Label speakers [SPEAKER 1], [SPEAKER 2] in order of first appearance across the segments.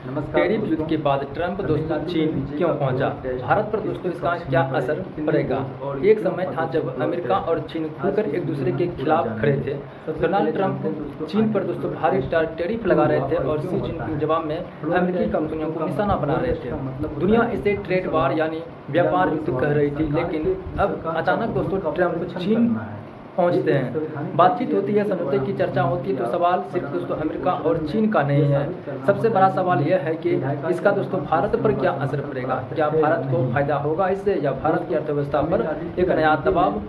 [SPEAKER 1] Tariff युद्ध के बाद ट्रंप दोस्तों चीन क्यों पहुंचा, भारत पर दोस्तों इसका क्या असर पड़ेगा। एक समय था जब अमेरिका और चीन खुलकर एक दूसरे के खिलाफ खड़े थे। डोनाल्ड ट्रंप चीन पर दोस्तों भारी टैरिफ लगा रहे थे और शी जिनपिंग जवाब में अमेरिकी कंपनियों को निशाना बना रहे थे। दुनिया इसे ट्रेड वार यानी व्यापार युद्ध कह रही थी, लेकिन अब अचानक दोस्तों ट्रंप चीन पहुंचते हैं। बातचीत होती है, समझौते की चर्चा होती है, तो सवाल सिर्फ दोस्तों अमेरिका और चीन का नहीं है। सबसे बड़ा सवाल यह है कि इसका दोस्तों भारत पर क्या असर पड़ेगा। क्या भारत को फायदा होगा इससे, या भारत की अर्थव्यवस्था पर एक नया दबाव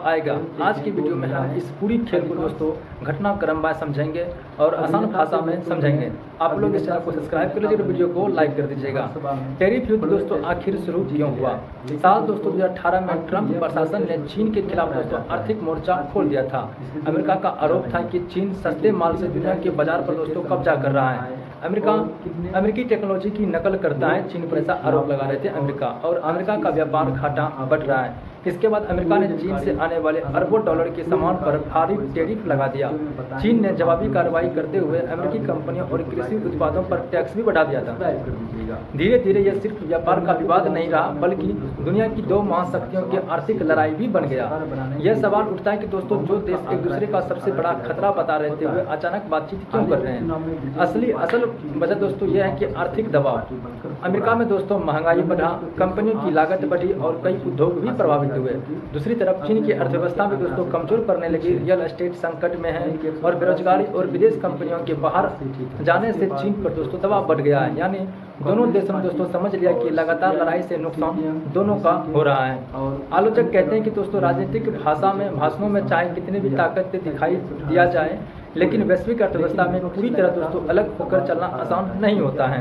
[SPEAKER 1] आएगा। आज की वीडियो में हम इस पूरी खेल को दोस्तों घटनाक्रमवार समझेंगे और आसान भाषा में समझेंगे। आप लोग इस चैनल को सब्सक्राइब कर लीजिए और वीडियो को लाइक कर दीजिएगा। टैरिफ युद्ध दोस्तों आखिर शुरू क्यों हुआ। साल दोस्तों 2018 में ट्रंप प्रशासन ने चीन के खिलाफ दोस्तों आर्थिक मोर्चा खोल दिया था। अमेरिका का आरोप था कि चीन सस्ते माल से दुनिया के बाजार पर दोस्तों कब्जा कर रहा है। अमेरिकी टेक्नोलॉजी की नकल करता है, चीन पर ऐसा आरोप लगा रहे थे अमेरिका, और अमेरिका का व्यापार घाटा बढ़ रहा है। इसके बाद अमेरिका ने चीन से आने वाले अरबों डॉलर के सामान पर भारी टैरिफ लगा दिया। चीन ने जवाबी कार्रवाई करते हुए अमेरिकी कंपनियों और कृषि उत्पादों पर टैक्स भी बढ़ा दिया था। धीरे धीरे यह सिर्फ व्यापार का विवाद नहीं रहा, बल्कि दुनिया की दो महाशक्तियों की आर्थिक लड़ाई भी बन गया। यह सवाल उठता है कि दोस्तों जो देश एक दूसरे का सबसे बड़ा खतरा बता रहे थे, वे अचानक बातचीत क्यों कर रहे हैं। असल वजह दोस्तों यह है कि आर्थिक दबाव। अमेरिका में दोस्तों महंगाई बढ़ा, कंपनियों की लागत बढ़ी और कई उद्योग भी प्रभावित हुए। दूसरी तरफ चीन की अर्थव्यवस्था भी दोस्तों कमजोर पड़ने लगी। रियल एस्टेट संकट में है और बेरोजगारी और विदेश कंपनियों के बाहर जाने से चीन पर दोस्तों दबाव बढ़ गया है। यानी दोनों देशों ने दोस्तों समझ लिया कि लगातार लड़ाई से नुकसान दोनों का हो रहा है। आलोचक कहते हैं कि दोस्तों राजनीतिक भाषणों में चाहे कितनी भी ताकत दिखाई दिया जाए, लेकिन वैश्विक अर्थव्यवस्था में पूरी तरह दोस्तों अलग होकर चलना आसान नहीं होता है।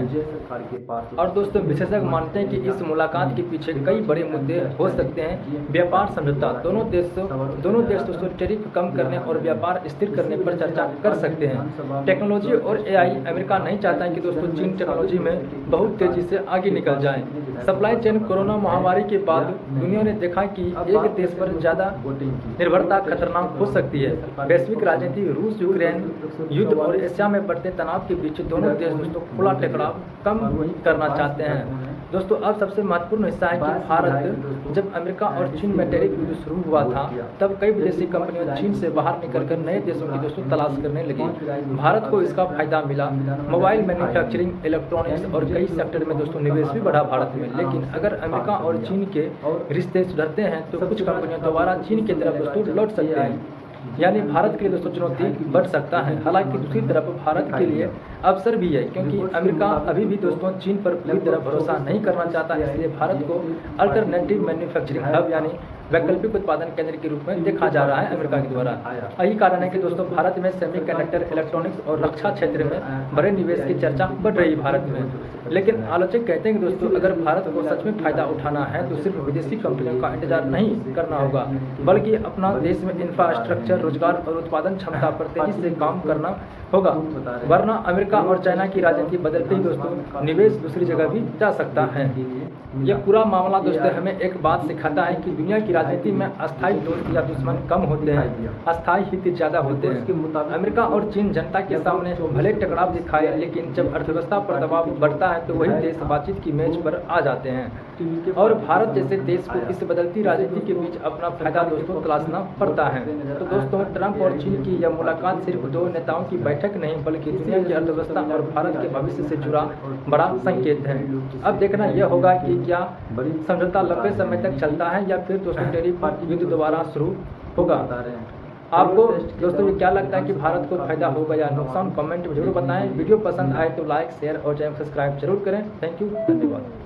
[SPEAKER 1] और दोस्तों विशेषज्ञ मानते हैं कि इस मुलाकात के पीछे कई बड़े मुद्दे हो सकते हैं। व्यापार समझौता, दोनों देश दोस्तों टैरिफ कम करने और व्यापार स्थिर करने पर चर्चा कर सकते हैं। टेक्नोलॉजी और एआई, अमेरिका नहीं चाहता है कि दोस्तों चीन टेक्नोलॉजी में बहुत तेजी से आगे निकल जाए। सप्लाई चेन, कोरोना महामारी के बाद दुनिया ने देखा कि एक देश पर ज्यादा निर्भरता खतरनाक हो सकती है। वैश्विक राजनीति, रूस यूक्रेन युद्ध और एशिया में बढ़ते तनाव के बीच दोनों देश दोस्तों खुला टकराव कम करना चाहते हैं। दोस्तों अब सबसे महत्वपूर्ण हिस्सा है कि भारत, जब अमेरिका और चीन में टैरिफ युद्ध शुरू हुआ था, तब कई विदेशी कंपनियां चीन से बाहर निकलकर नए देशों की दोस्तों तलाश करने लगी। भारत को इसका फायदा मिला। मोबाइल मैन्युफैक्चरिंग, इलेक्ट्रॉनिक्स और कई सेक्टर में दोस्तों निवेश भी बढ़ा भारत में। लेकिन अगर अमेरिका और चीन के रिश्ते सुधरते हैं तो कुछ कंपनियां दोबारा चीन की तरफ दोस्तों लौट सकती हैं। यानी भारत के लिए दोस्तों चुनौती बढ़ सकता है। हालांकि दूसरी तरफ भारत के लिए अवसर भी है, क्योंकि अमेरिका अभी भी दोस्तों चीन पर पूरी तरह भरोसा नहीं करना चाहता। इसलिए भारत को अल्टरनेटिव मैन्युफैक्चरिंग हब यानी वैकल्पिक उत्पादन केंद्र के रूप में देखा जा रहा है अमेरिका के द्वारा। यही कारण है कि दोस्तों भारत में सेमीकंडक्टर, इलेक्ट्रॉनिक्स और रक्षा क्षेत्र में बड़े निवेश की चर्चा बढ़ रही है भारत में। लेकिन आलोचक कहते हैं कि दोस्तों अगर भारत को सच में फायदा उठाना है तो सिर्फ विदेशी कंपनियों का इंतजार नहीं करना होगा, बल्कि अपना देश में इंफ्रास्ट्रक्चर, रोजगार और उत्पादन क्षमता पर तेजी से काम करना होगा। वरना अमेरिका और चाइना की राजनीति बदलते ही दोस्तों निवेश दूसरी जगह भी जा सकता है। यह पूरा मामला दोस्तों हमें एक बात सिखाता है कि दुनिया की राजनीति में अस्थायी दोस्त या दुश्मन कम होते हैं, अस्थायी हित ज्यादा होते हैं। अमेरिका और चीन जनता के सामने भले टकराव दिखाए, लेकिन जब अर्थव्यवस्था पर दबाव बढ़ता है तो वही देश बातचीत की मेज पर आ जाते हैं। और भारत जैसे देश को इस बदलती राजनीति के बीच अपना फायदा दोस्तों तलाशना पड़ता है। तो दोस्तों ट्रंप और चीन की यह मुलाकात सिर्फ दो नेताओं की बैठक नहीं, बल्कि दुनिया की अर्थव्यवस्था और भारत के भविष्य से जुड़ा बड़ा संकेत है। अब देखना यह होगा कि क्या समझौता लंबे समय तक चलता है या फिर दोस्तों टैरिफ युद्ध दोबारा शुरू होगा। आपको दोस्तों ये क्या लगता है कि भारत को फायदा होगा या नुकसान, कमेंट में जरूर बताएं। वीडियो पसंद आए तो लाइक, शेयर और चैनल सब्सक्राइब जरूर करें। थैंक यू, धन्यवाद।